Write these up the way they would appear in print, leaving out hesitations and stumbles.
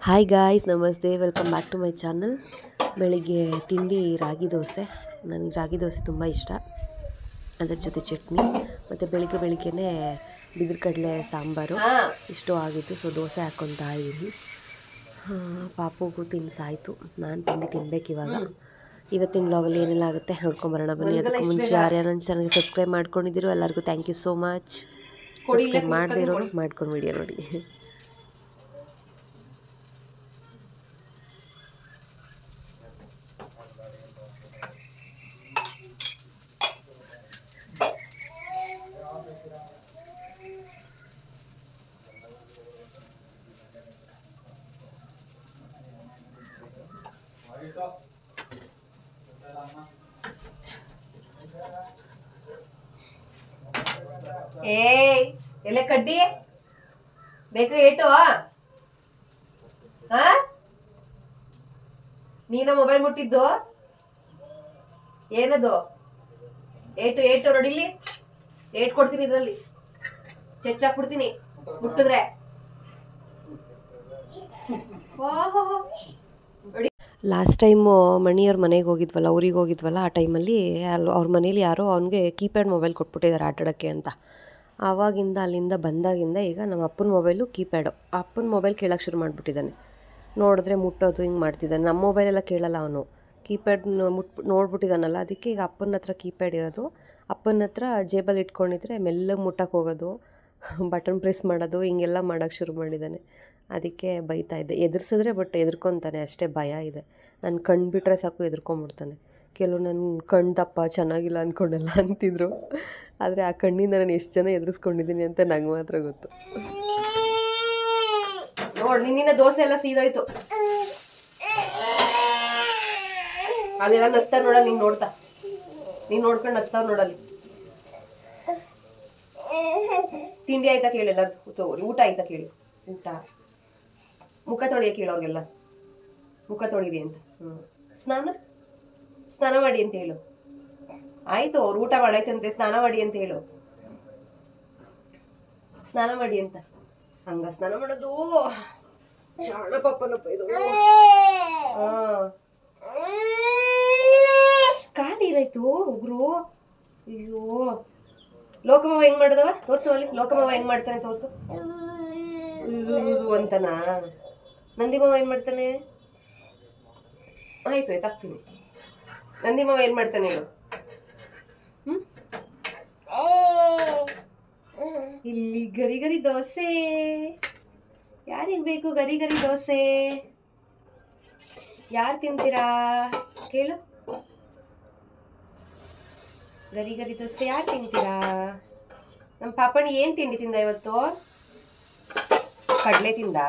Hi guys, ನಮಸ್ತೆ. Welcome back to my channel. ಬೆಳಿಗ್ಗೆ ತಿಂಡಿ ರಾಗಿ ದೋಸೆ. ನನಗೆ ರಾಗಿ ದೋಸೆ ತುಂಬ ಇಷ್ಟ. ಅದರ ಜೊತೆ ಚಟ್ನಿ ಮತ್ತು ಬೆಳಿಗ್ಗೆನೇ ಬಿದಿರು ಕಡಲೆ ಸಾಂಬಾರು ಇಷ್ಟು ಆಗಿತ್ತು. ಸೊ ದೋಸೆ ಹಾಕ್ಕೊತಾ ಇದ್ದೀನಿ. ಪಾಪುಗೂ ತಿನ್ಸಾಯಿತು. ನಾನು ತಿಂಡಿ ತಿನ್ಬೇಕು ಇವಾಗ. ಇವತ್ತಿನ ಬ್ಲಾಗಲ್ಲಿ ಏನೆಲ್ಲ ಆಗುತ್ತೆ ನೋಡ್ಕೊಂಬರೋಣ ಬನ್ನಿ. ಅದಕ್ಕೆ ಮುಂಚೆ ಯಾರ್ಯಾರು ನನ್ನ ಚಾನಲ್ಗೆ ಸಬ್ಸ್ಕ್ರೈಬ್ ಮಾಡ್ಕೊಂಡಿದ್ದೀರೋ ಎಲ್ಲರಿಗೂ thank you so much. Subscribe ಮಾಡದೇ ಇರೋರು ಮಾಡ್ಕೊಂಡು ವಿಡಿಯೋ ನೋಡಿ. ಎಲ್ಲ ಕಡ್ಡಿ ಬೇಕು ಏಟು ನೀನ ಮೊಬೈಲ್ ಮುಟ್ಟಿದ್ದು ಏನದು ಏಟು ನೋಡಿಲ್ಲಿ ಏಟ್ ಕೊಡ್ತೀನಿ ಇದ್ರಲ್ಲಿ ಚೆಚ್ಚಾಕ್ಬಿಡ್ತೀನಿ ಮುಟ್ಟಿದ್ರೆ. ಲಾಸ್ಟ್ ಟೈಮು ಮಣಿಯವ್ರ ಮನೆಗೆ ಹೋಗಿದ್ವಲ್ಲ, ಊರಿಗೆ ಹೋಗಿದ್ವಲ್ಲ, ಆ ಟೈಮಲ್ಲಿ ಅವ್ರ ಮನೇಲಿ ಯಾರೋ ಅವ್ನಿಗೆ ಕೀಪ್ಯಾಡ್ ಮೊಬೈಲ್ ಕೊಟ್ಬಿಟ್ಟಿದ್ದಾರೆ ಆಟಾಡೋಕ್ಕೆ ಅಂತ. ಆವಾಗಿಂದ ಅಲ್ಲಿಂದ ಬಂದಾಗಿಂದ ಈಗ ನಮ್ಮ ಅಪ್ಪನ ಮೊಬೈಲು ಕೀಪ್ಯಾಡು. ಅಪ್ಪನ ಮೊಬೈಲ್ ಕೇಳೋಕ್ಕೆ ಶುರು ಮಾಡಿಬಿಟ್ಟಿದ್ದಾನೆ. ನೋಡಿದ್ರೆ ಮುಟ್ಟೋದು ಹಿಂಗೆ ಮಾಡ್ತಿದ್ದಾನೆ. ನಮ್ಮ ಮೊಬೈಲೆಲ್ಲ ಕೇಳಲ್ಲ ಅವನು. ಕೀಪ್ಯಾಡ್ ನೋಡ್ಬಿಟ್ಟಿದ್ದಾನಲ್ಲ, ಅದಕ್ಕೆ ಈಗ ಅಪ್ಪನ ಹತ್ರ ಕೀಪ್ಯಾಡ್ ಇರೋದು. ಅಪ್ಪನ ಹತ್ರ ಜೇಬಲ್ಲಿ ಇಟ್ಕೊಂಡಿದ್ರೆ ಮೆಲ್ಲಗೆ ಮುಟ್ಟಕ್ಕೆ ಹೋಗೋದು, ಬಟನ್ ಪ್ರೆಸ್ ಮಾಡೋದು, ಹಿಂಗೆಲ್ಲ ಮಾಡೋಕ್ಕೆ ಶುರು ಮಾಡಿದ್ದಾನೆ. ಅದಕ್ಕೆ ಬೈತಾ ಇದ್ದೆ. ಎದುರಿಸಿದ್ರೆ ಬಟ್ ಎದುರ್ಕೊತಾನೆ, ಅಷ್ಟೇ ಭಯ ಇದೆ. ನಾನು ಕಣ್ಣು ಬಿಟ್ಟರೆ ಸಾಕು ಎದುರ್ಕೊಂಬಿಡ್ತಾನೆ. ಕೆಲವು ನನ್ನ ಕಣ್ಣು ದಪ್ಪ ಚೆನ್ನಾಗಿಲ್ಲ ಅಂದ್ಕೊಂಡೆಲ್ಲ ಅಂತಿದ್ರು. ಆದರೆ ಆ ಕಣ್ಣಿಂದ ನಾನು ಎಷ್ಟು ಜನ ಎದುರಿಸ್ಕೊಂಡಿದ್ದೀನಿ ಅಂತ ನಂಗೆ ಮಾತ್ರ ಗೊತ್ತು. ನೋಡಿ ನಿನ್ನಿಂದ ದೋಸೆ ಎಲ್ಲ ಸೀದೋಯ್ತು. ಅಲ್ಲೆಲ್ಲ ನಗ್ತಾರ ನೋಡಲ್ಲ, ನೀನ್ ನೋಡ್ಕೊಂಡು ನಗ್ತಾವ್ ನೋಡಲ್ಲಿ. ತಿಂಡಿ ಆಯ್ತಾ ಕೇಳಿ ಎಲ್ಲರೂ ತಗೋರಿ. ಊಟ ಆಯ್ತಾ ಕೇಳಿ. ಊಟ ಮುಖ ತೊಳೆಯಕ್ಕೆ ಕೇಳೋರ್ಗೆಲ್ಲ ಮುಖ ತೊಳಿರಿ ಅಂತ. ಸ್ನಾನ ಮಾಡಿ ಅಂತ ಹೇಳು. ಆಯ್ತು, ಅವ್ರು ಊಟ ಮಾಡಾಯ್ತಂತೆ, ಸ್ನಾನ ಮಾಡಿ ಅಂತ ಹೇಳು. ಸ್ನಾನ ಮಾಡಿ ಅಂತ. ಹಂಗ ಸ್ನಾನ ಮಾಡೋದು ಚಾಣ ಪಾಪನಪ್ಪ ಇದು. ಕಾಲು ಏನಾಯ್ತು ಉಗ್ರು? ಅಯ್ಯೋ, ಲೋಕಮಾವ ಹೆಂಗ್ ಮಾಡದವ ತೋರ್ಸು ಅಲ್ಲಿ. ಲೋಕಮಾವ ಹೆಂಗ್ ಮಾಡ್ತಾನೆ ತೋರ್ಸು ಅಂತನಾ? ನಂದಿಮಾವ ಏನ್ ಮಾಡ್ತಾನೆ? ಆಯ್ತು ಆಯ್ತಾಗ್ತೀನಿ. ನಂದಿಮಾವ ಏನ್ ಮಾಡ್ತಾನೆ ಹೇಳು. ಇಲ್ಲಿ ಗರಿ ಗರಿ ದೋಸೆ. ಯಾರಿಗ್ ಬೇಕು ಗರಿ ಗರಿ ದೋಸೆ? ಯಾರು ತಿಂತೀರಾ ಕೇಳು. ಗರಿ ಗರಿ ದೋಸೆ ಯಾರು ತಿಂತೀರಾ? ನಮ್ಮ ಪಾಪಣಿ ಏನ್ ತಿಂಡಿ ತಿಂದ ಇವತ್ತು? ಕಡಲೆ ತಿಂದ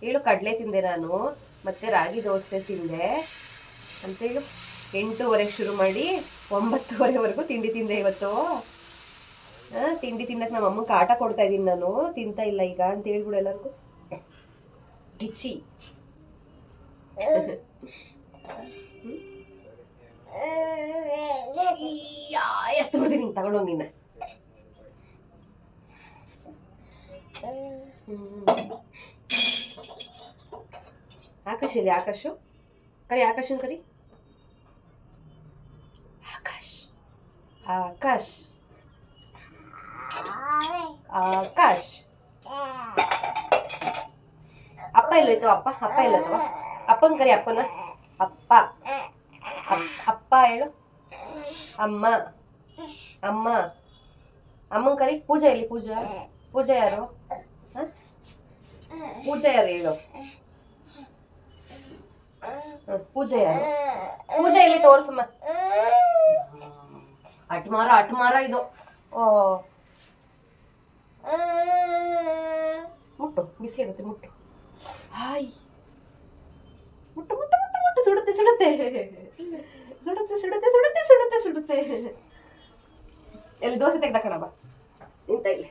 ಹೇಳು. ಕಡಲೆ ತಿಂದೆ ನಾನು, ಮತ್ತೆ ರಾಗಿ ದೋಸೆ ತಿಂದೆ ಅಂತೇಳು. 8:30 ಶುರು ಮಾಡಿ 9:30ವರೆಗೂ ತಿಂಡಿ ತಿಂದೆ ಇವತ್ತು. ತಿಂಡಿ ತಿನ್ನಕ್ಕೆ ನಮ್ಮ ಅಮ್ಮಂಗೆ ಆಟ ಕೊಡ್ತಾ ಇದ್ದೀನಿ ನಾನು. ತಿಂತಾ ಇಲ್ಲ ಈಗ ಅಂತ ಹೇಳ್ಬಿಡು ಎಲ್ಲರಿಗೂ. ಟಿಚ್ಚಿ ಎಷ್ಟು ಬಿಡ್ತೀನಿ ಹಿಂಗೆ ತಗೊಂಡೋಗಿ ನಿನ್ನ. ಆಕಾಶ್ ಇಲ್ಲಿ. ಆಕಾಶು ಕರಿ. ಆಕಾಶನ್ ಕರಿ. ಆಕಾಶ್ ಆಕಾಶ್ ಆಕಾಶ್. ಅಪ್ಪ ಎಲ್ಲೋಯ್ತು? ಅಪ್ಪ ಎಲ್ಲೋಯ್ತವ? ಅಪ್ಪನ್ ಕರಿ. ಅಪ್ಪನ ಅಪ್ಪ. ಅಪ್ಪ ಹೇಳು. ಅಮ್ಮ ಅಮ್ಮನ್ ಕರಿ. ಪೂಜಾ ಇಲ್ಲಿ. ಪೂಜಾ ಯಾರು? ಪೂಜಾ ಯಾರು ಹೇಳು. ಪೂಜಾ ಯಾರು? ಪೂಜಾ ಇಲ್ಲಿ ತೋರ್ಸಮ್ಮ. ಅಟ್ಮಾರ ಇದು. ಓ ಮುಟ್ಟು, ಬಿಸಿ ಆಗುತ್ತೆ ಮುಟ್ಟು. ಹಾಯ್ ಮುಟ್ಟು. ಸುಡುತ್ತೆ. ಎಲ್ಲಿ ದೋಸೆ ತೆಗ್ದ ಕಣಬ ನಿಂತ ಇಲ್ಲಿ.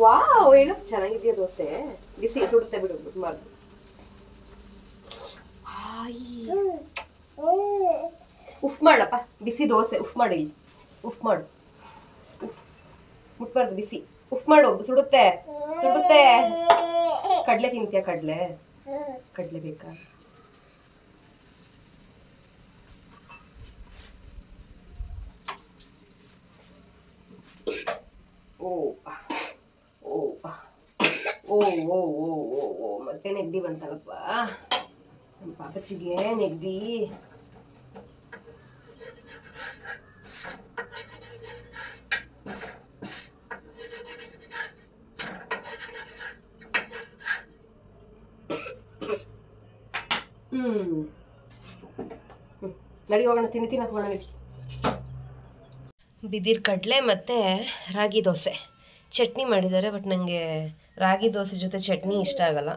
ವಾವ್ ಹೇಳು. ಚೆನ್ನಾಗಿದೆಯಾ ದೋಸೆ? ಬಿಸಿ ಸುಡುತ್ತೆ ಬಿಡು. ಉಫ್ ಮಾಡಪ್ಪ, ಬಿಸಿ ದೋಸೆ ಉಫ್ ಮಾಡಿ, ಉಫ್ ಮಾಡು, ಮುಟ್ಬಾರ್ದು ಬಿಸಿ, ಉಫ್ ಮಾಡು, ಸುಡುತ್ತೆ ಸುಡುತ್ತೆ. ಕಡಲೆ ತಿಂತೀಯ? ಕಡಲೆ ಬೇಕಾ? ಓ ಓ ಓ ಓ ಓ ಓ ಓ ಮತ್ತೆ ನೆಗಡಿ ಬಂತಲ್ಲಪ್ಪ ನಮ್ಮ ಪಾಪಚ್ಚಿಗೆ, ನೆಗಡಿ. ನಡಿ ಹೋಗೋಣ, ತಿನ್ನಕ್ಕೆ ಹೋಗೋಣ ನಡಿ. ಬಿದಿರು ಕಡಲೆ ಮತ್ತು ರಾಗಿ ದೋಸೆ ಚಟ್ನಿ ಮಾಡಿದ್ದಾರೆ. ಬಟ್ ನನಗೆ ರಾಗಿ ದೋಸೆ ಜೊತೆ ಚಟ್ನಿ ಇಷ್ಟ ಆಗಲ್ಲ,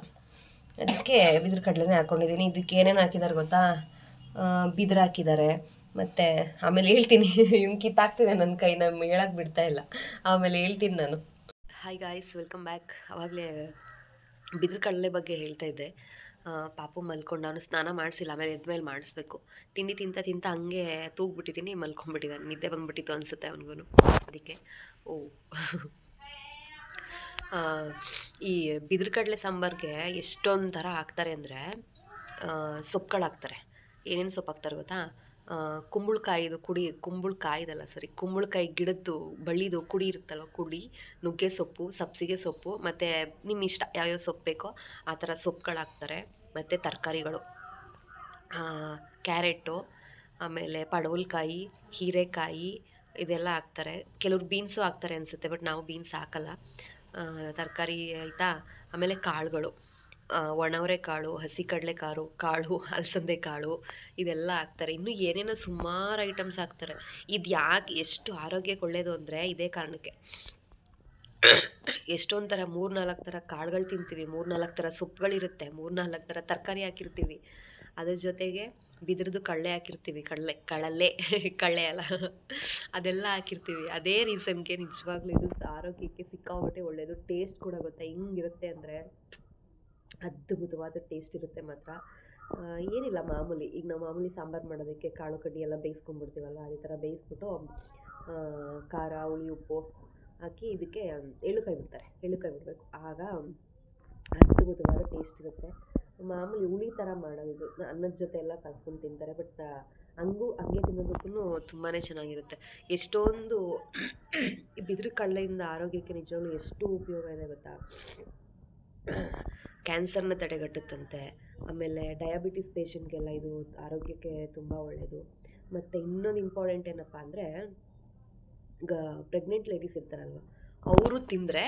ಅದಕ್ಕೆ ಬಿದಿರು ಕಡಲೆನೇ ಹಾಕ್ಕೊಂಡಿದ್ದೀನಿ. ಇದಕ್ಕೆ ಏನೇನು ಹಾಕಿದ್ದಾರೆ ಗೊತ್ತಾ? ಬಿದಿರು ಹಾಕಿದ್ದಾರೆ, ಮತ್ತು ಆಮೇಲೆ ಹೇಳ್ತೀನಿ. ಇವ್ನು ಕಿತ್ತಾಕ್ತಿದೆ ನನ್ನ ಕೈ, ನಮ್ಮ ಹೇಳಕ್ಕೆ ಬಿಡ್ತಾ ಇಲ್ಲ, ಆಮೇಲೆ ಹೇಳ್ತೀನಿ ನಾನು. Hi guys, welcome back. ಆವಾಗಲೇ ಬಿದಿರು ಕಡಲೆ ಬಗ್ಗೆ ಹೇಳ್ತಾ ಇದ್ದೆ. ಪಾಪು ಮಲ್ಕೊಂಡು, ನಾನು ಸ್ನಾನ ಮಾಡಿಸಿಲ್ಲ, ಆಮೇಲೆ ಎದ್ಮೇಲೆ ಮಾಡಿಸ್ಬೇಕು. ತಿಂಡಿ ತಿಂತ ಹಂಗೆ ತೂಗ್ಬಿಟ್ಟಿದ್ದೀನಿ, ಮಲ್ಕೊಂಡ್ಬಿಟ್ಟಿದ್ದಾನೆ. ನಿದ್ದೆ ಬಂದುಬಿಟ್ಟಿತ್ತು ಅನಿಸುತ್ತೆ ಅವನಿಗೂ, ಅದಕ್ಕೆ. ಓ ಈ ಬಿದಿರು ಕಡಲೆ ಸಾಂಬಾರಿಗೆ ಎಷ್ಟೊಂದು ಥರ ಹಾಕ್ತಾರೆ ಅಂದರೆ, ಸೊಪ್ಪುಗಳು ಹಾಕ್ತಾರೆ. ಏನೇನು ಸೊಪ್ಪು ಹಾಕ್ತಾರೆ ಗೊತ್ತಾ? ಕುಂಬಳಕಾಯಿ ಗಿಡದ್ದು ಬಳ್ಳಿದು ಕುಡಿ ಇರುತ್ತಲ್ವ, ಕುಡಿ, ನುಗ್ಗೆ ಸೊಪ್ಪು, ಸಬ್ಸಿಗೆ ಸೊಪ್ಪು, ಮತ್ತು ನಿಮ್ಮ ಇಷ್ಟ ಯಾವ್ಯಾವ ಸೊಪ್ಪು ಬೇಕೋ ಆ ಥರ ಸೊಪ್ಪುಗಳು ಹಾಕ್ತಾರೆ. ಮತ್ತು ತರಕಾರಿಗಳು, ಕ್ಯಾರೆಟು, ಆಮೇಲೆ ಪಡವಲಕಾಯಿ, ಹೀರೆಕಾಯಿ, ಇದೆಲ್ಲ ಹಾಕ್ತಾರೆ. ಕೆಲವ್ರು ಬೀನ್ಸು ಹಾಕ್ತಾರೆ ಅನಿಸುತ್ತೆ, ಬಟ್ ನಾವು ಬೀನ್ಸ್ ಹಾಕಲ್ಲ. ತರಕಾರಿ ಆಯಿತಾ. ಆಮೇಲೆ ಕಾಳುಗಳು, ಒಣವರೆ ಕಾಳು, ಹಸಿ ಕಾಳು, ಅಲಸಂದೆ ಕಾಳು, ಇದೆಲ್ಲ ಹಾಕ್ತಾರೆ. ಇನ್ನೂ ಏನೇನೋ ಸುಮಾರು ಐಟಮ್ಸ್ ಹಾಕ್ತಾರೆ. ಇದು ಯಾಕೆ ಎಷ್ಟು ಆರೋಗ್ಯಕ್ಕೆ ಒಳ್ಳೆಯದು ಅಂದರೆ ಇದೇ ಕಾರಣಕ್ಕೆ. ಎಷ್ಟೊಂದು ಥರ 3-4 ಥರ ಕಾಳುಗಳು ತಿಂತೀವಿ, 3-4 ಥರ ಸೊಪ್ಪುಗಳಿರುತ್ತೆ, 3-4 ಥರ ತರಕಾರಿ ಹಾಕಿರ್ತೀವಿ. ಅದ್ರ ಜೊತೆಗೆ ಬಿದಿರದು ಕಳ್ಳೆ ಹಾಕಿರ್ತೀವಿ, ಕಳ್ಳೆ ಅಲ್ಲ, ಅದೆಲ್ಲ ಹಾಕಿರ್ತೀವಿ. ಅದೇ ರೀಸನ್ಗೆ ನಿಜವಾಗ್ಲೂ ಇದು ಆರೋಗ್ಯಕ್ಕೆ ಸಿಕ್ಕಾಪಟ್ಟೆ ಒಳ್ಳೆಯದು. ಟೇಸ್ಟ್ ಕೂಡ ಗೊತ್ತಾ ಹಿಂಗಿರುತ್ತೆ ಅಂದರೆ, ಅದ್ಭುತವಾದ ಟೇಸ್ಟ್ ಇರುತ್ತೆ ಮಾತ್ರ. ಏನಿಲ್ಲ, ಮಾಮೂಲಿ ಈಗ ನಾವು ಮಾಮೂಲಿ ಸಾಂಬಾರು ಮಾಡೋದಕ್ಕೆ ಕಾಳು ಕಡ್ಡಿ ಎಲ್ಲ ಬೇಯಿಸ್ಕೊಂಡ್ಬಿಡ್ತೀವಲ್ಲ, ಅದೇ ಥರ ಬೇಯಿಸ್ಬಿಟ್ಟು ಖಾರ, ಹುಳಿ, ಉಪ್ಪು ಹಾಕಿ ಇದಕ್ಕೆ ಎಳ್ಳುಕಾಯಿ ಬಿಡಬೇಕು. ಆಗ ಅದ್ಭುತವಾದ ಟೇಸ್ಟ್ ಇರುತ್ತೆ. ಮಾಮೂಲಿ ಹುಳಿ ಥರ ಮಾಡೋದು, ಅನ್ನದ ಜೊತೆ ಎಲ್ಲ ಕಲ್ಸ್ಕೊಂಡು ತಿಂತಾರೆ. ಬಟ್ ಹಂಗೆ ತಿನ್ನೋದಕ್ಕೂ ತುಂಬಾ ಚೆನ್ನಾಗಿರುತ್ತೆ. ಎಷ್ಟೊಂದು ಈ ಬಿದಿರು ಕಡಲೆಯಿಂದ ಆರೋಗ್ಯಕ್ಕೆ ನಿಜವಾಗ್ಲೂ ಎಷ್ಟು ಉಪಯೋಗ ಇದೆ ಗೊತ್ತಾ? ಕ್ಯಾನ್ಸರ್ನ ತಡೆಗಟ್ಟುತ್ತಂತೆ. ಆಮೇಲೆ ಡಯಾಬಿಟಿಸ್ ಪೇಷಂಟ್ಗೆಲ್ಲ ಇದು ಆರೋಗ್ಯಕ್ಕೆ ತುಂಬ ಒಳ್ಳೆಯದು. ಮತ್ತು ಇನ್ನೊಂದು ಇಂಪಾರ್ಟೆಂಟ್ ಏನಪ್ಪ ಅಂದರೆ, ಈಗ ಪ್ರೆಗ್ನೆಂಟ್ ಲೇಡೀಸ್ ಇರ್ತಾರಲ್ವ, ಅವರು ತಿಂದರೆ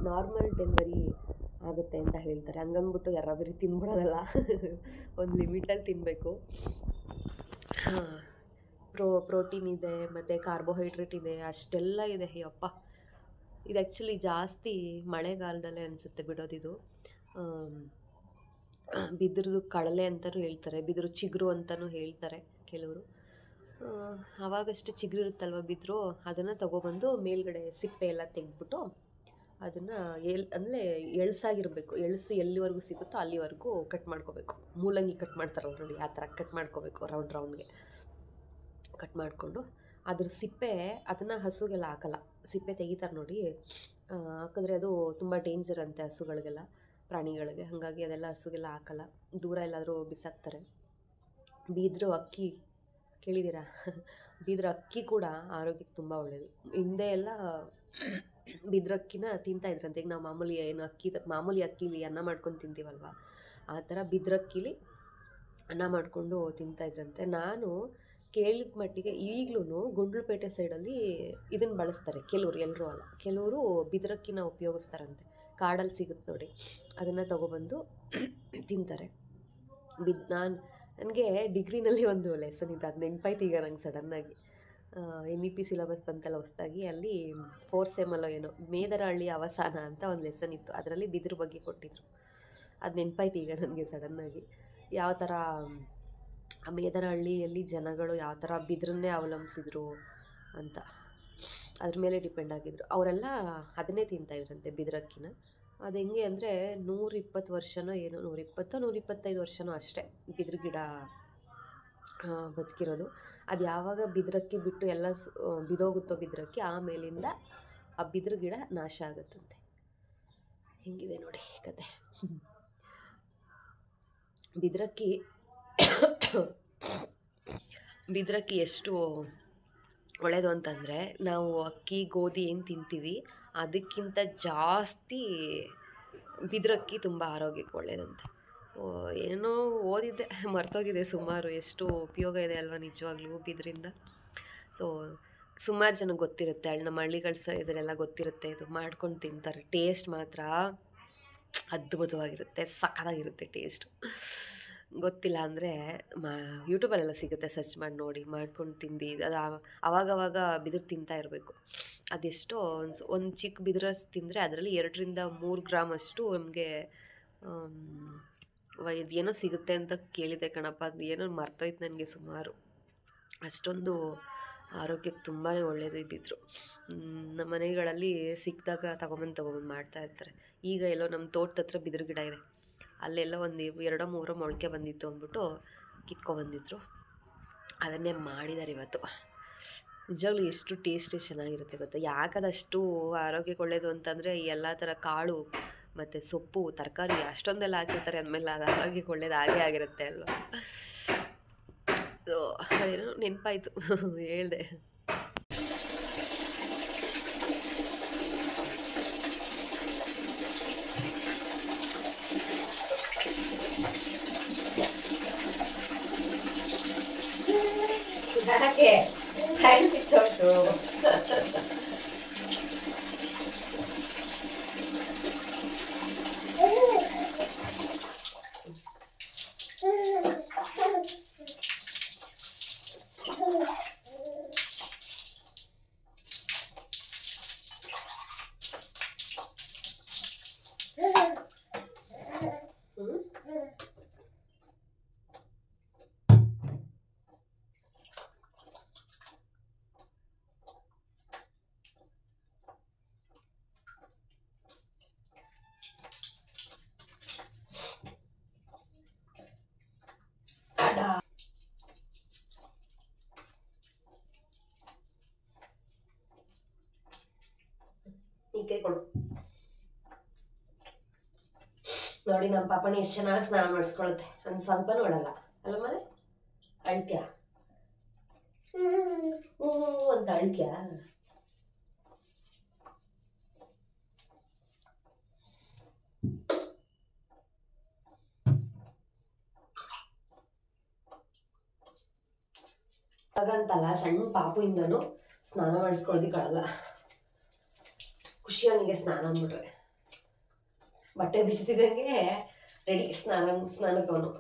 ನಾರ್ಮಲ್ ಡೆಲಿವರಿ ಆಗುತ್ತೆ ಅಂತ ಹೇಳ್ತಾರೆ. ಹಂಗಂದ್ಬಿಟ್ಟು ಯಾರಾದ್ರೂ ತಿನ್ಬಿಡೋದಲ್ಲ, ಒಂದು ಲಿಮಿಟಲ್ಲಿ ತಿನ್ನಬೇಕು. ಪ್ರೋಟೀನ್ ಇದೆ, ಮತ್ತು ಕಾರ್ಬೋಹೈಡ್ರೇಟ್ ಇದೆ, ಅಷ್ಟೆಲ್ಲ ಇದೆ. ಯಪ್ಪ, ಇದು ಆ್ಯಕ್ಚುಲಿ ಜಾಸ್ತಿ ಮಳೆಗಾಲದಲ್ಲೇ ಅನಿಸುತ್ತೆ ಬಿಡೋದಿದು. ಬಿದಿರದು ಕಡಲೆ ಅಂತಲೂ ಹೇಳ್ತಾರೆ, ಬಿದಿರು ಚಿಗುರು ಅಂತಲೂ ಹೇಳ್ತಾರೆ ಕೆಲವರು. ಆವಾಗಷ್ಟು ಚಿಗುರು ಇರುತ್ತಲ್ವ ಬಿದಿರು, ಅದನ್ನು ತೊಗೊಬಂದು ಮೇಲ್ಗಡೆ ಸಿಪ್ಪೆ ಎಲ್ಲ ತೆಗೆದ್ಬಿಟ್ಟು ಅದನ್ನು ಎಳ್ಸಾಗಿರಬೇಕು. ಎಳ್ಸು ಎಲ್ಲಿವರೆಗೂ ಸಿಗುತ್ತೋ ಅಲ್ಲಿವರೆಗೂ ಕಟ್ ಮಾಡ್ಕೋಬೇಕು. ಮೂಲಂಗಿ ಕಟ್ ಮಾಡ್ತಾರಲ್ಲ ನೋಡಿ, ಆ ಥರ ಕಟ್ ಮಾಡ್ಕೋಬೇಕು. ರೌಂಡ್ಗೆ ಕಟ್ ಮಾಡಿಕೊಂಡು ಅದ್ರ ಸಿಪ್ಪೆ, ಅದನ್ನು ಹಸುಗೆಲ್ಲ ಹಾಕಲ್ಲ, ಸಿಪ್ಪೆ ತೆಗಿತಾರೆ ನೋಡಿ, ಹಾಕಿದ್ರೆ ಅದು ತುಂಬ ಡೇಂಜರ್ ಅಂತೆ ಹಸುಗಳಿಗೆಲ್ಲ, ಪ್ರಾಣಿಗಳಿಗೆ. ಹಾಗಾಗಿ ಅದೆಲ್ಲ ಹಸುಗೆಲ್ಲ ಹಾಕಲ್ಲ, ದೂರ ಎಲ್ಲಾದರೂ ಬಿಸಾಕ್ತಾರೆ. ಬಿದಿರು ಅಕ್ಕಿ ಕೇಳಿದ್ದೀರಾ? ಬಿದಿರು ಅಕ್ಕಿ ಕೂಡ ಆರೋಗ್ಯಕ್ಕೆ ತುಂಬ ಒಳ್ಳೆಯದು. ಹಿಂದೆ ಎಲ್ಲ ಬಿದಿರಕ್ಕಿನ ತಿಂತಾಯಿದ್ರಂತೆ. ಈಗ ನಾವು ಮಾಮೂಲಿ ಅಕ್ಕಿಲಿ ಅನ್ನ ಮಾಡ್ಕೊಂಡು ತಿಂತೀವಲ್ವ, ಆ ಥರ ಬಿದಿರಕ್ಕಿಲಿ ಅನ್ನ ಮಾಡಿಕೊಂಡು ತಿಂತಾಯಿದ್ರಂತೆ. ನಾನು ಕೇಳಿದ ಮಟ್ಟಿಗೆ ಈಗಲೂ ಗುಂಡ್ಲುಪೇಟೆ ಸೈಡಲ್ಲಿ ಇದನ್ನು ಬಳಸ್ತಾರೆ ಕೆಲವರು, ಎಲ್ಲರೂ ಅಲ್ಲ, ಕೆಲವರು ಬಿದಿರಕ್ಕಿನ ಉಪಯೋಗಿಸ್ತಾರಂತೆ. ಕಾಡಲ್ಲಿ ಸಿಗುತ್ತೆ ನೋಡಿ, ಅದನ್ನು ತೊಗೊಬಂದು ತಿಂತಾರೆ. ನನಗೆ ಡಿಗ್ರಿನಲ್ಲಿ ಒಂದು ಲೆಸನ್ ಇತ್ತು, ಅದು ನೆನಪಾಯ್ತು ಈಗ ನಂಗೆ ಸಡನ್ನಾಗಿ. NEP ಸಿಲೆಬಸ್ ಬಂತಲ್ಲ ಹೊಸದಾಗಿ, ಅಲ್ಲಿ 4th ಸೆಮ್ಮಲ್ಲೋ ಏನೋ ಮೇದರಹಳ್ಳಿ ಅವಸಾನ ಅಂತ ಒಂದು ಲೆಸನ್ ಇತ್ತು. ಅದರಲ್ಲಿ ಬಿದಿರು ಬಗ್ಗೆ ಕೊಟ್ಟಿದ್ರು. ಅದು ನೆನಪಾಯ್ತು ಈಗ ನನಗೆ ಸಡನ್ನಾಗಿ. ಯಾವ ಥರ ಆ ಮೇದರಹಳ್ಳಿಯಲ್ಲಿ ಜನಗಳು ಯಾವ ಥರ ಬಿದಿರನ್ನೇ ಅವಲಂಬಿಸಿದ್ರು ಅಂತ, ಅದ್ರ ಮೇಲೆ ಡಿಪೆಂಡ್ ಆಗಿದ್ರು. ಅವರೆಲ್ಲ ಅದನ್ನೇ ತಿಂತಾಯಿದ್ರಂತೆ, ಬಿದಿರಕ್ಕಿನ. ಅದು ಹೆಂಗೆ ಅಂದರೆ 120 ವರ್ಷನೋ ಏನೋ, 120-125 ವರ್ಷನೋ ಅಷ್ಟೇ ಬಿದಿರು ಗಿಡ ಬದುಕಿರೋದು. ಅದು ಯಾವಾಗ ಬಿದಿರಕ್ಕಿ ಬಿಟ್ಟು ಎಲ್ಲ ಬಿದೋಗುತ್ತೋ ಬಿದಿರಕ್ಕಿ, ಆಮೇಲಿಂದ ಆ ಬಿದಿರು ಗಿಡ ನಾಶ ಆಗುತ್ತಂತೆ. ಹಿಂಗಿದೆ ನೋಡಿ ಕತೆ. ಬಿದಿರಕ್ಕಿ ಬಿದಿರಕ್ಕಿ ಎಷ್ಟು ಒಳ್ಳೆಯದು ಅಂತಂದರೆ, ನಾವು ಅಕ್ಕಿ ಗೋಧಿ ಏನು ತಿಂತೀವಿ ಅದಕ್ಕಿಂತ ಜಾಸ್ತಿ ಬಿದಿರಕ್ಕಿ ತುಂಬ ಆರೋಗ್ಯಕ್ಕೆ ಒಳ್ಳೆಯದಂತೆ. ಸೊ ಏನೋ ಓದಿದ್ದೆ, ಮರ್ತೋಗಿದೆ ಸುಮಾರು. ಎಷ್ಟು ಉಪಯೋಗ ಇದೆ ಅಲ್ವಾ ನಿಜವಾಗ್ಲೂ ಬಿದಿರಿಂದ. ಸೊ ಸುಮಾರು ಜನಕ್ಕೆ ಗೊತ್ತಿರುತ್ತೆ, ನಮ್ಮ ಹಳ್ಳಿಗಳ ಸೈಡಲ್ಲೆಲ್ಲ ಗೊತ್ತಿರುತ್ತೆ, ಇದು ಮಾಡ್ಕೊಂಡು ತಿಂತಾರೆ. ಟೇಸ್ಟ್ ಮಾತ್ರ ಅದ್ಭುತವಾಗಿರುತ್ತೆ, ಸಖತ್ತಾಗಿರುತ್ತೆ ಟೇಸ್ಟು. ಗೊತ್ತಿಲ್ಲ ಅಂದರೆ ಯೂಟ್ಯೂಬಲ್ಲೆಲ್ಲ ಸಿಗುತ್ತೆ, ಸರ್ಚ್ ಮಾಡಿ ನೋಡಿ, ಮಾಡ್ಕೊಂಡು ತಿಂದು. ಅದು ಆವಾಗವಾಗ ಬಿದಿರು ತಿಂತಾ ಇರಬೇಕು. ಅದೆಷ್ಟೋ ಒಂದು ಚಿಕ್ಕ ಬಿದಿರು ತಿಂದರೆ ಅದರಲ್ಲಿ 2-3 ಗ್ರಾಮ್ ಅಷ್ಟು ನಮಗೆ ಏನೋ ಸಿಗುತ್ತೆ ಅಂತ ಕೇಳಿದೆ ಕಣಪ್ಪ. ಅದು ಏನೋ ಮರ್ತೋಯ್ತು ನನಗೆ ಸುಮಾರು. ಅಷ್ಟೊಂದು ಆರೋಗ್ಯಕ್ಕೆ ತುಂಬಾ ಒಳ್ಳೆಯದು ಈ ಬಿದಿರು. ನಮ್ಮ ಮನೆಗಳಲ್ಲಿ ಸಿಕ್ಕಿದಾಗ ತೊಗೊಂಬಂದು ಮಾಡ್ತಾಯಿರ್ತಾರೆ. ಈಗ ಎಲ್ಲೋ ನಮ್ಮ ತೋಟದ ಹತ್ರ ಬಿದಿರು ಗಿಡ ಇದೆ, ಅಲ್ಲೆಲ್ಲ ಒಂದು 2-3 ಮೊಳಕೆ ಬಂದಿತ್ತು ಅಂದ್ಬಿಟ್ಟು ಕಿತ್ಕೊಬಂದಿದ್ರು. ಅದನ್ನೇ ಮಾಡಿದ್ದಾರೆ ಇವತ್ತು. ನಿಜವಾಗ್ಲೂ ಎಷ್ಟು ಟೇಸ್ಟ್ ಚೆನ್ನಾಗಿರುತ್ತೆ ಗೊತ್ತಾ. ಯಾಕದಷ್ಟು ಆರೋಗ್ಯಕ್ಕೆ ಒಳ್ಳೆಯದು ಅಂತಂದರೆ, ಎಲ್ಲ ಥರ ಕಾಳು ಮತ್ತು ಸೊಪ್ಪು ತರಕಾರಿ ಅಷ್ಟೊಂದೆಲ್ಲ ಹಾಕಿರ್ತಾರೆ ಅಂದಮೇಲೆ ಅದು ಆರೋಗ್ಯಕ್ಕೆ ಒಳ್ಳೇದು ಆಗಿರುತ್ತೆ ಅಲ್ವಾ. ಅದೇನೋ ನೆನಪಾಯಿತು ಹೇಳ್ದೆ. ಯಾಕೆ ಹ್ಯಾಂಡ್ ತಿಚ್ಚೋಟು ಕೈ ಕೊಡು ನೋಡಿ. ನಮ್ಮ ಪಾಪನ ಎಷ್ಟು ಚೆನ್ನಾಗಿ ಸ್ನಾನ ಮಾಡಿಸ್ಕೊಳುತ್ತೆ, ಒಂದು ಸ್ವಲ್ಪ ನೋಡಲ್ಲ ಅಲ್ಲ ಮನೆ. ಅಳ್ತ್ಯಾ ಅಂತ ಅಳ್ತ್ಯಾ? ಹಾಗಂತಲ್ಲ, ಸಣ್ಣ ಪಾಪುಯಿಂದನೂ ಸ್ನಾನ ಮಾಡಿಸ್ಕೊಳೋದಿಕ್ಕಳಲ್ಲ. ಖುಷಿ ಅವನಿಗೆ ಸ್ನಾನ ಅಂದ್ಬಿಟ್ರೆ. ಬಟ್ಟೆ ಬಿಸಿತಿದಂಗೆ ರೆಡಿ ಸ್ನಾನಕ್ಕೆ ಅವನು.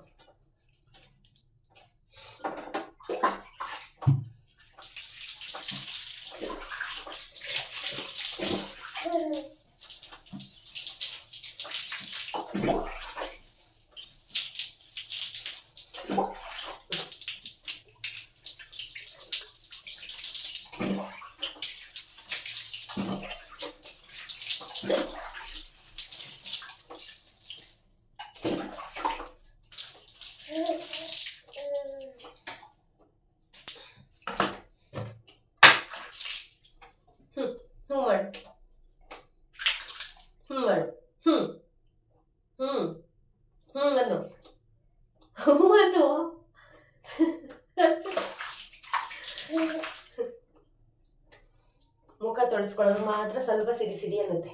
ಮುಖ ತೊಳಸ್ಕೊಳ್ಳೋದು ಮಾತ್ರ ಸ್ವಲ್ಪ ಸಿಡಿ ಸಿಡಿ ಅನ್ನತ್ತೆ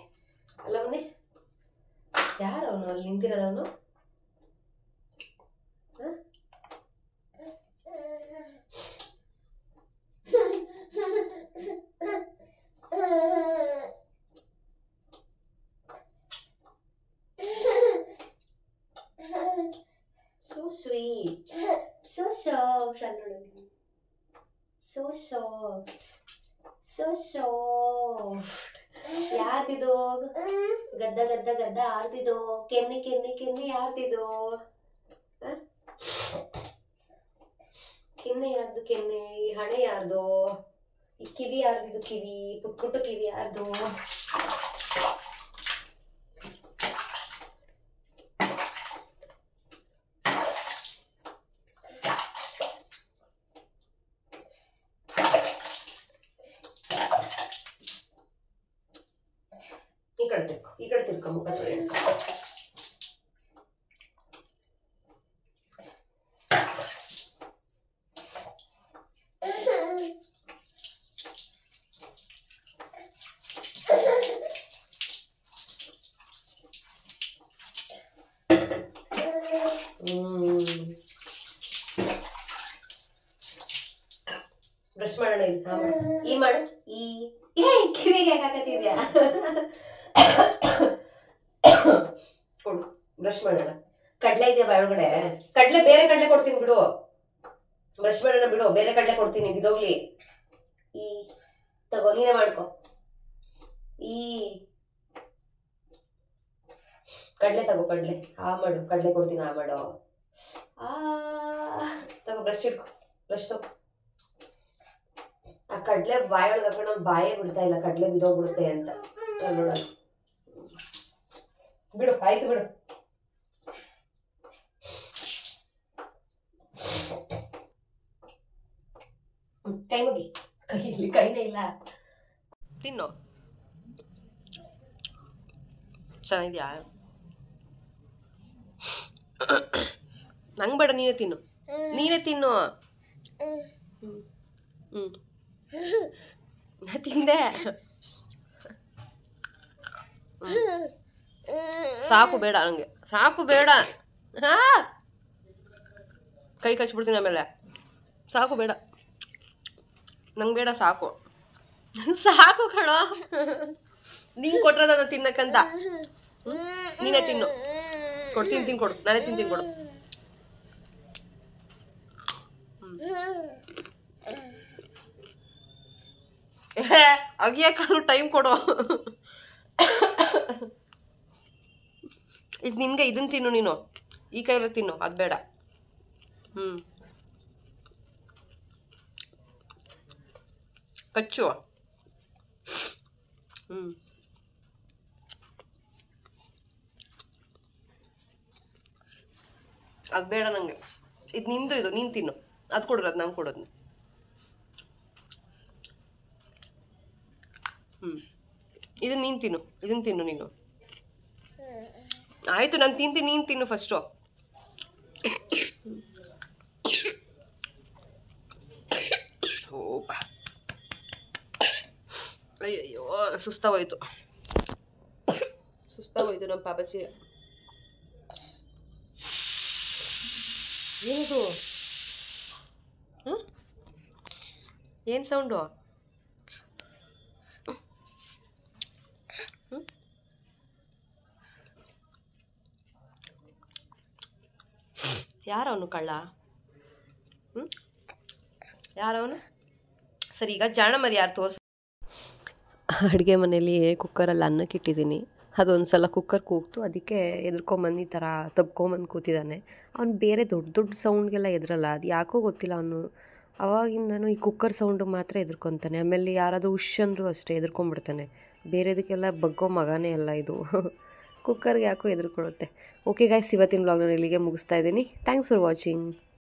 ಅಲ್ಲ ಮನೆ. ಯಾರವನು ಅಲ್ಲಿ ನಿಂತಿರೋದವನು? So sweet, so soft, so soft, so soft. ಯಾರ್ದಿದು ಗದ್ದ ಗದ್ದ ಗದ್ದ ಯಾರ್ದಿದು? ಕೆನ್ನೆ ಕೆನ್ನೆ ಕೆನ್ನೆ ಯಾರ್ದಿದು? ಕೆನ್ನೆ ಯಾರ್ದು? ಕೆನ್ನೆ ಈ ಹಣೆ ಯಾರ್ದು? ಈ ಕಿವಿ ಯಾರ್ದಿದು? ಕಿವಿ ಪುಟ್ ಪುಟ್ಟು ಕಿವಿ ಯಾರ್ದು? ಇಟ್ಕೊ ಮುಖ ತೊಳಿ ಇಟ್ಕೊ. ಬ್ರಷ್ ಮಾಡೋಣ. ಈ ಮಾಡು. ಈ ಕಿವಿಗೆ ಹಾಕತ್ತಿದ್ಯಾ? ಕೊಡು, ಬ್ರಷ್ ಮಾಡೋಣ. ಕಡಲೆ ಇದೆಯಾ ಬಾಯ್ ಒಳಗಡೆ? ಕಡಲೆ, ಬೇರೆ ಕಡಲೆ ಕೊಡ್ತೀನಿ ಬಿಡು. ಬ್ರಷ್ ಮಾಡೋಣ ಬಿಡು, ಬೇರೆ ಕಡಲೆ ಕೊಡ್ತೀನಿ, ಬಿದೋಗ್ಲಿ. ಈ ತಗೋ, ನೀನೇ ಮಾಡ್ಕೊ. ಈ ಕಡಲೆ ತಗೋ, ಕಡಲೆ ಮಾಡು. ಕಡಲೆ ಕೊಡ್ತೀನಿ, ಮಾಡು. ತಗೋ, ಬ್ರಷ್ ಇಟ್ಕೊ, ಬ್ರಷ್ ತಗೋ. ಆ ಕಡಲೆ ಬಾಯೊಳಗೆ ಹಾಕೊಂಡು ನಾನು ಬಾಯೇ ಬಿಡ್ತಾ ಇಲ್ಲ, ಕಡಲೆ ಬಿದೋಗ್ಬಿಡುತ್ತೆ ಅಂತ. ನೋಡೋಣ ಬಿಡು, ಆಯ್ತು ಬಿಡು. ಕೈ ಮುಗಿ, ಕೈಲಿ ಕೈನೇ ಇಲ್ಲ. ತಿನ್ನು. ಚೆನ್ನಾಗಿದ್ಯಾ? ನಂಗೆ ಬೇಡ, ನೀನೇ ತಿನ್ನು, ನೀನೇ ತಿನ್ನು. ನಾ ತಿಂದೆ. ಸಾಕು, ಬೇಡ ನನಗೆ, ಸಾಕು, ಬೇಡ. ಕೈ ಕಚ್ಬಿಡ್ತೀನಿ ಆಮೇಲೆ. ಸಾಕು, ಬೇಡ ನಂಗೆ, ಬೇಡ, ಸಾಕು. ಸಾಕು ಕಣೋ, ನೀನು ಕೊಟ್ರದ ತಿನ್ನಕ್ಕಂತ. ನೀನೇ ತಿನ್ನು. ಕೊಡ್ತೀನಿ, ತಿನ್ಕೊಡು. ನಾನೇ ತಿಂತೀನಿ, ಕೊಡು. ಅಗಿಯಕ್ಕಾದ್ರೂ ಟೈಮ್ ಕೊಡು. ಇದು ನಿನ್ಗೆ, ಇದನ್ನ ತಿನ್ನು ನೀನು. ಈ ಕೈಯಲ್ಲಿ ತಿನ್ನು, ಅದು ಬೇಡ. ಕಚ್ಚು. ಅದು ಬೇಡ ನನಗೆ. ಇದು ನಿಂದು, ಇದು ನೀನು ತಿನ್ನು. ಅದು ಕೊಡೋದು, ಅದು ನಂಗೆ ಕೊಡೋದು. ಇದನ್ನ ನೀನು ತಿನ್ನು, ಇದನ್ನು ತಿನ್ನು ನೀನು. ಆಯಿತು, ನಾನು ತಿಂತೀನಿ, ನೀನು ತಿನ್ನು ಫಸ್ಟು. ಓಪ, ಅಯ್ಯಯ್ಯೋ, ಸುಸ್ತಾಗೋಯ್ತು ನಮ್ಮ ಪಾಪಚ್ಚಿ. ಏನಿದು? ಏನು ಸೌಂಡು? ಯಾರವನು ಕಳ್ಳ? ಯಾರವನು? ಸರಿ, ಈಗ ಜಾಣ ಮರಿ ಯಾರು ತೋರಿಸ. ಅಡುಗೆ ಮನೇಲಿ ಕುಕ್ಕರಲ್ಲಿ ಅನ್ನಕ್ಕೆ ಇಟ್ಟಿದ್ದೀನಿ. ಅದೊಂದು ಸಲ ಕುಕ್ಕರ್ ಕೂಗ್ತು, ಅದಕ್ಕೆ ಎದ್ಕೊಂಬಂದು ಈ ಥರ ತಬ್ಕೊಂಬಂದು ಕೂತಿದ್ದಾನೆ. ಅವ್ನು ಬೇರೆ ದೊಡ್ಡ ದೊಡ್ಡ ಸೌಂಡ್ಗೆಲ್ಲ ಎದ್ರಲ್ಲ, ಅದು ಯಾಕೋ ಗೊತ್ತಿಲ್ಲ. ಅವನು ಅವಾಗಿಂದನೂ ಈ ಕುಕ್ಕರ್ ಸೌಂಡಿಗೆ ಮಾತ್ರ ಎದ್ಕೊಂತಾನೆ. ಆಮೇಲೆ ಯಾರಾದರೂ ಉಶ್ ಅಂದರೂ ಅಷ್ಟೇ ಎದ್ಕೊಂಡ್ಬಿಡ್ತಾನೆ. ಬೇರೆದಕ್ಕೆಲ್ಲ ಬಗ್ಗೋ ಮಗನೇ ಅಲ್ಲ ಇದು. ಕುಕ್ಕರ್ಗೆ ಯಾಕೋ ಎದ್ರುಕೊಳ್ಳುತ್ತೆ. ಓಕೆ ಗಾಯ್ಸ್, ಇವತ್ತಿನ ವ್ಲಾಗ್ನ ಇಲ್ಲಿಗೆ ಮುಗಿಸ್ತಾ ಇದ್ದೀನಿ. Thanks for watching.